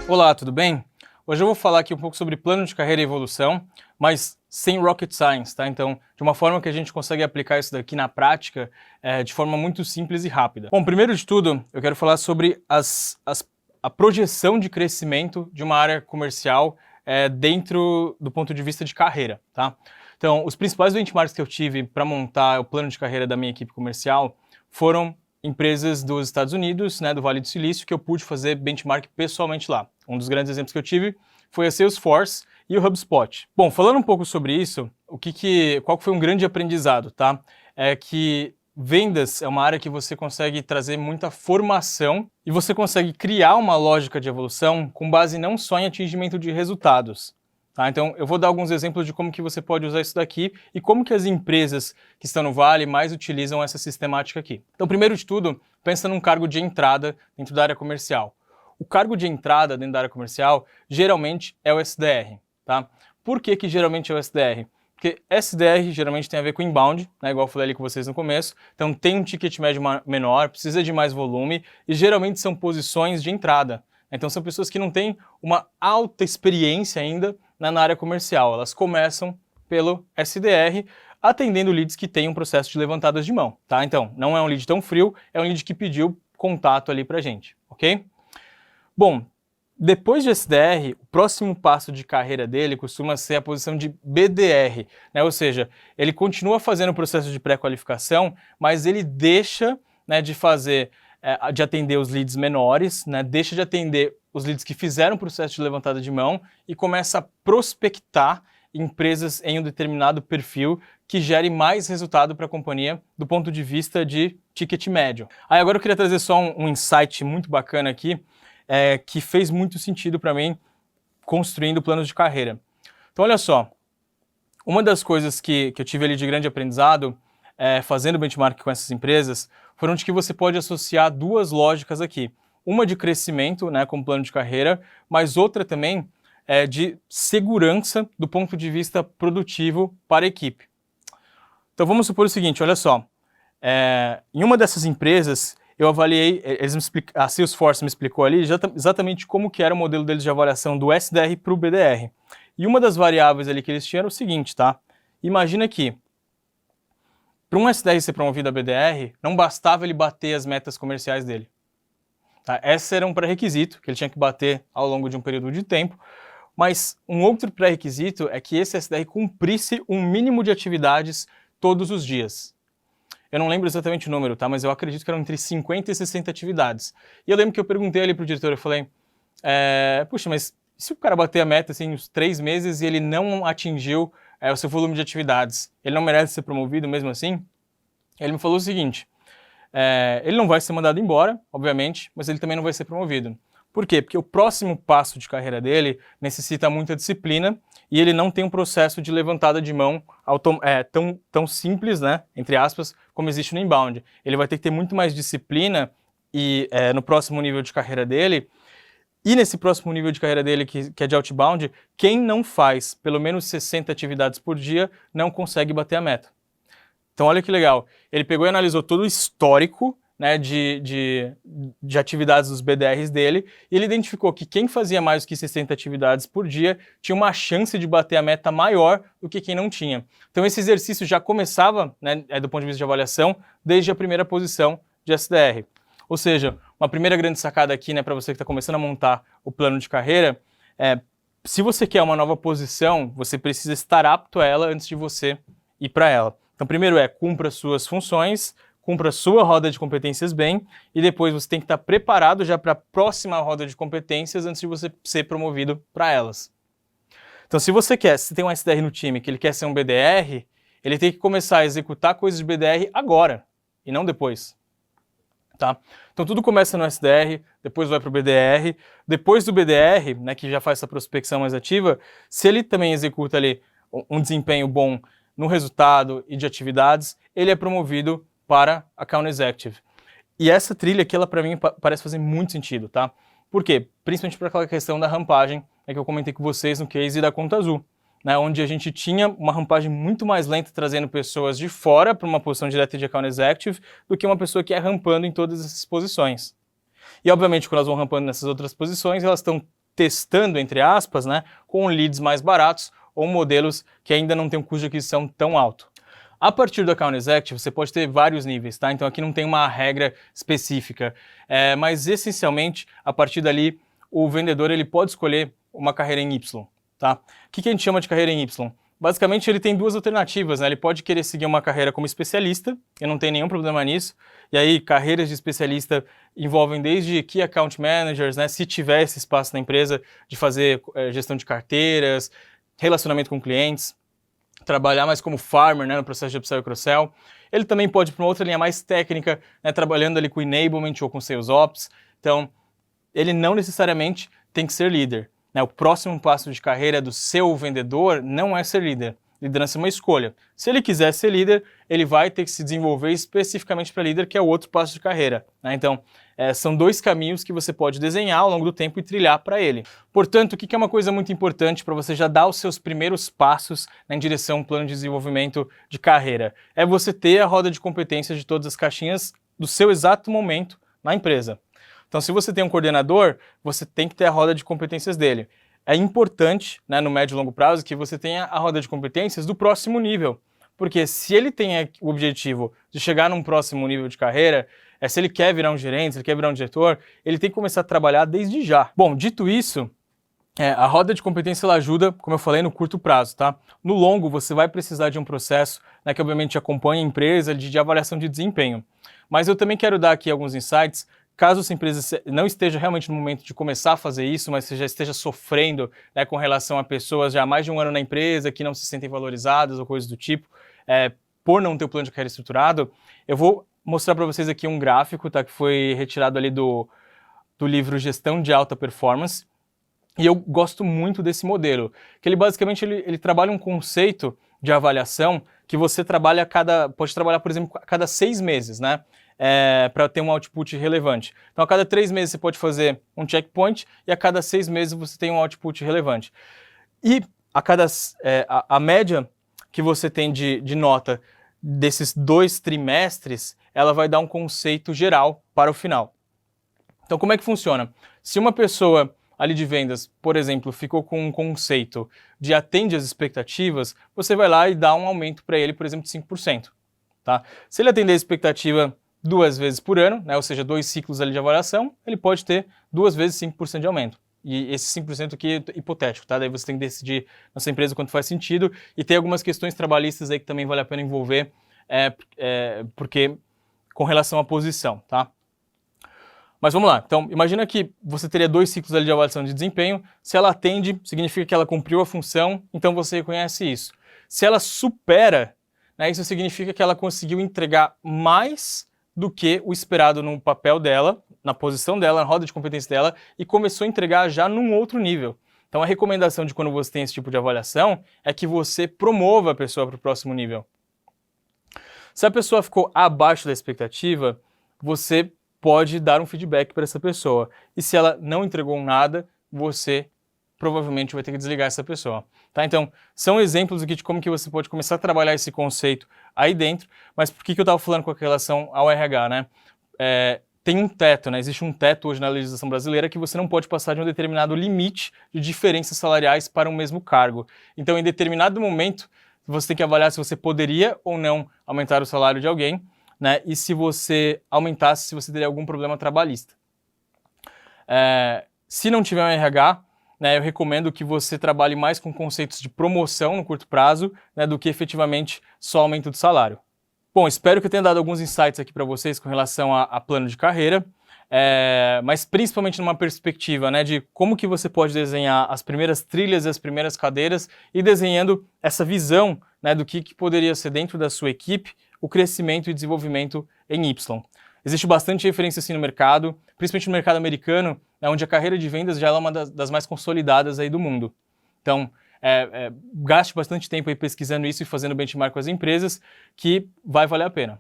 Olá, tudo bem? Hoje eu vou falar aqui um pouco sobre plano de carreira e evolução, mas sem rocket science, tá? Então, de uma forma que a gente consegue aplicar isso daqui na prática de forma muito simples e rápida. Bom, primeiro de tudo, eu quero falar sobre a projeção de crescimento de uma área comercial dentro do ponto de vista de carreira, tá? Então, os principais benchmarks que eu tive para montar o plano de carreira da minha equipe comercial foram empresas dos Estados Unidos, né, do Vale do Silício, que eu pude fazer benchmark pessoalmente lá. Um dos grandes exemplos que eu tive foi a Salesforce e o HubSpot. Bom, falando um pouco sobre isso, qual foi um grande aprendizado, tá? É que vendas é uma área que você consegue trazer muita formação e você consegue criar uma lógica de evolução com base não só em atingimento de resultados. Tá? Então, eu vou dar alguns exemplos de como que você pode usar isso daqui e como que as empresas que estão no Vale mais utilizam essa sistemática aqui. Então, primeiro de tudo, pensa num cargo de entrada dentro da área comercial. O cargo de entrada dentro da área comercial geralmente é o SDR. Tá? Por que geralmente é o SDR? Porque SDR geralmente tem a ver com inbound, né, igual eu falei ali com vocês no começo, então tem um ticket médio menor, precisa de mais volume e geralmente são posições de entrada. Então são pessoas que não têm uma alta experiência ainda na área comercial, elas começam pelo SDR, atendendo leads que têm um processo de levantadas de mão, tá? Então, não é um lead tão frio, é um lead que pediu contato ali pra gente, ok? Bom, depois de SDR, o próximo passo de carreira dele costuma ser a posição de BDR, né? Ou seja, ele continua fazendo o processo de pré-qualificação, mas ele deixa, né, de atender os leads menores, né, deixa de atender os leads que fizeram o processo de levantada de mão e começa a prospectar empresas em um determinado perfil que gere mais resultado para a companhia do ponto de vista de ticket médio. Aí agora eu queria trazer só um insight muito bacana aqui, que fez muito sentido para mim construindo planos de carreira. Então olha só, uma das coisas que eu tive ali de grande aprendizado fazendo benchmark com essas empresas foram de que você pode associar duas lógicas aqui. Uma de crescimento, né, como plano de carreira, mas outra também de segurança do ponto de vista produtivo para a equipe. Então vamos supor o seguinte, olha só, em uma dessas empresas eu avaliei, a Salesforce me explicou ali exatamente como que era o modelo deles de avaliação do SDR para o BDR. E uma das variáveis ali que eles tinham era o seguinte, tá? Imagina que para um SDR ser promovido a BDR, não bastava ele bater as metas comerciais dele. Tá? Esse era um pré-requisito que ele tinha que bater ao longo de um período de tempo, mas um outro pré-requisito é que esse SDR cumprisse um mínimo de atividades todos os dias. Eu não lembro exatamente o número, tá? Mas eu acredito que eram entre 50 e 60 atividades. E eu lembro que eu perguntei ali pro diretor, eu falei, puxa, mas se o cara bater a meta assim, uns 3 meses e ele não atingiu o seu volume de atividades, ele não merece ser promovido mesmo assim? Ele me falou o seguinte, ele não vai ser mandado embora, obviamente, mas ele também não vai ser promovido. Por quê? Porque o próximo passo de carreira dele necessita muita disciplina e ele não tem um processo de levantada de mão tão simples, né, entre aspas, como existe no inbound. Ele vai ter que ter muito mais disciplina e no próximo nível de carreira dele. E nesse próximo nível de carreira dele, que é de outbound, quem não faz pelo menos 60 atividades por dia não consegue bater a meta. Então olha que legal, ele pegou e analisou todo o histórico, né, de atividades dos BDRs dele, e ele identificou que quem fazia mais do que 60 atividades por dia tinha uma chance de bater a meta maior do que quem não tinha. Então esse exercício já começava, né, do ponto de vista de avaliação, desde a primeira posição de SDR. Ou seja, uma primeira grande sacada aqui, né, para você que está começando a montar o plano de carreira, se você quer uma nova posição, você precisa estar apto a ela antes de você ir para ela. Então, primeiro cumpra suas funções, cumpra sua roda de competências bem, e depois você tem que estar preparado já para a próxima roda de competências antes de você ser promovido para elas. Então, se você tem um SDR no time que ele quer ser um BDR, ele tem que começar a executar coisas de BDR agora, e não depois. Tá? Então tudo começa no SDR, depois vai para o BDR, depois do BDR, né, que já faz essa prospecção mais ativa, se ele também executa ali um desempenho bom no resultado e de atividades, ele é promovido para Account Executive. E essa trilha aqui, ela para mim parece fazer muito sentido, tá? Por quê? Principalmente para aquela questão da rampagem, que eu comentei com vocês no case da Conta Azul, né, onde a gente tinha uma rampagem muito mais lenta trazendo pessoas de fora para uma posição direta de Account Executive do que uma pessoa que é rampando em todas essas posições. E obviamente quando elas vão rampando nessas outras posições, elas estão testando, entre aspas, né, com leads mais baratos ou modelos que ainda não têm um custo de aquisição tão alto. A partir do Account Executive, você pode ter vários níveis, tá? Então aqui não tem uma regra específica, mas essencialmente, a partir dali, o vendedor ele pode escolher uma carreira em Y, tá? O que a gente chama de carreira em Y? Basicamente, ele tem duas alternativas, né? Ele pode querer seguir uma carreira como especialista, e não tem nenhum problema nisso. E aí, carreiras de especialista envolvem desde Key Account Managers, né? Se tiver esse espaço na empresa, de fazer gestão de carteiras, relacionamento com clientes, trabalhar mais como farmer, né? No processo de upsell e cross-sell. Ele também pode ir para uma outra linha mais técnica, né? Trabalhando ali com enablement ou com sales ops. Então, ele não necessariamente tem que ser líder. O próximo passo de carreira do seu vendedor não é ser líder. Liderança é uma escolha. Se ele quiser ser líder, ele vai ter que se desenvolver especificamente para líder, que é o outro passo de carreira. Então, são dois caminhos que você pode desenhar ao longo do tempo e trilhar para ele. Portanto, o que é uma coisa muito importante para você já dar os seus primeiros passos em direção a um plano de desenvolvimento de carreira? É você ter a roda de competências de todas as caixinhas do seu exato momento na empresa. Então, se você tem um coordenador, você tem que ter a roda de competências dele. É importante, né, no médio e longo prazo, que você tenha a roda de competências do próximo nível. Porque se ele tem o objetivo de chegar num próximo nível de carreira, se ele quer virar um gerente, se ele quer virar um diretor, ele tem que começar a trabalhar desde já. Bom, dito isso, a roda de competência ela ajuda, como eu falei, no curto prazo, tá? No longo, você vai precisar de um processo, né, que obviamente acompanha a empresa de avaliação de desempenho. Mas eu também quero dar aqui alguns insights. Caso sua empresa não esteja realmente no momento de começar a fazer isso, mas você já esteja sofrendo, né, com relação a pessoas já há mais de um ano na empresa que não se sentem valorizadas ou coisas do tipo, por não ter o plano de carreira estruturado, eu vou mostrar para vocês aqui um gráfico, tá, que foi retirado ali do livro Gestão de Alta Performance. E eu gosto muito desse modelo, que ele basicamente ele trabalha um conceito de avaliação que você pode trabalhar, por exemplo, a cada 6 meses, né? Para ter um output relevante. Então, a cada 3 meses você pode fazer um checkpoint e a cada 6 meses você tem um output relevante. E a média que você tem de nota desses 2 trimestres, ela vai dar um conceito geral para o final. Então, como é que funciona? Se uma pessoa ali de vendas, por exemplo, ficou com um conceito de atende às expectativas, você vai lá e dá um aumento para ele, por exemplo, de 5%. Tá? Se ele atender a expectativa 2 vezes por ano, né, ou seja, 2 ciclos ali de avaliação, ele pode ter 2 vezes 5% de aumento. E esse 5% aqui é hipotético, tá? Daí você tem que decidir na sua empresa quanto faz sentido. E tem algumas questões trabalhistas aí que também vale a pena envolver, porque com relação à posição, tá? Mas vamos lá. Então, imagina que você teria 2 ciclos ali de avaliação de desempenho. Se ela atende, significa que ela cumpriu a função, então você reconhece isso. Se ela supera, né, isso significa que ela conseguiu entregar mais do que o esperado no papel dela, na posição dela, na roda de competência dela, e começou a entregar já num outro nível. Então, a recomendação de quando você tem esse tipo de avaliação é que você promova a pessoa para o próximo nível. Se a pessoa ficou abaixo da expectativa, você pode dar um feedback para essa pessoa. E se ela não entregou nada, você provavelmente vai ter que desligar essa pessoa. Tá? Então, são exemplos aqui de como que você pode começar a trabalhar esse conceito aí dentro, mas por que eu estava falando com relação ao RH, né? Tem um teto, né? Existe um teto hoje na legislação brasileira que você não pode passar de um determinado limite de diferenças salariais para um mesmo cargo. Então, em determinado momento, você tem que avaliar se você poderia ou não aumentar o salário de alguém, né? E se você aumentasse, se você teria algum problema trabalhista. Se não tiver um RH, né, eu recomendo que você trabalhe mais com conceitos de promoção no curto prazo, né, do que efetivamente só aumento de salário. Bom, espero que eu tenha dado alguns insights aqui para vocês com relação a plano de carreira, mas principalmente numa perspectiva, né, de como que você pode desenhar as primeiras trilhas e as primeiras cadeiras e desenhando essa visão, né, do que poderia ser dentro da sua equipe o crescimento e desenvolvimento em Y. Existe bastante referência assim no mercado, principalmente no mercado americano, onde a carreira de vendas já é uma das mais consolidadas aí do mundo. Então, gaste bastante tempo aí pesquisando isso e fazendo benchmark com as empresas, que vai valer a pena.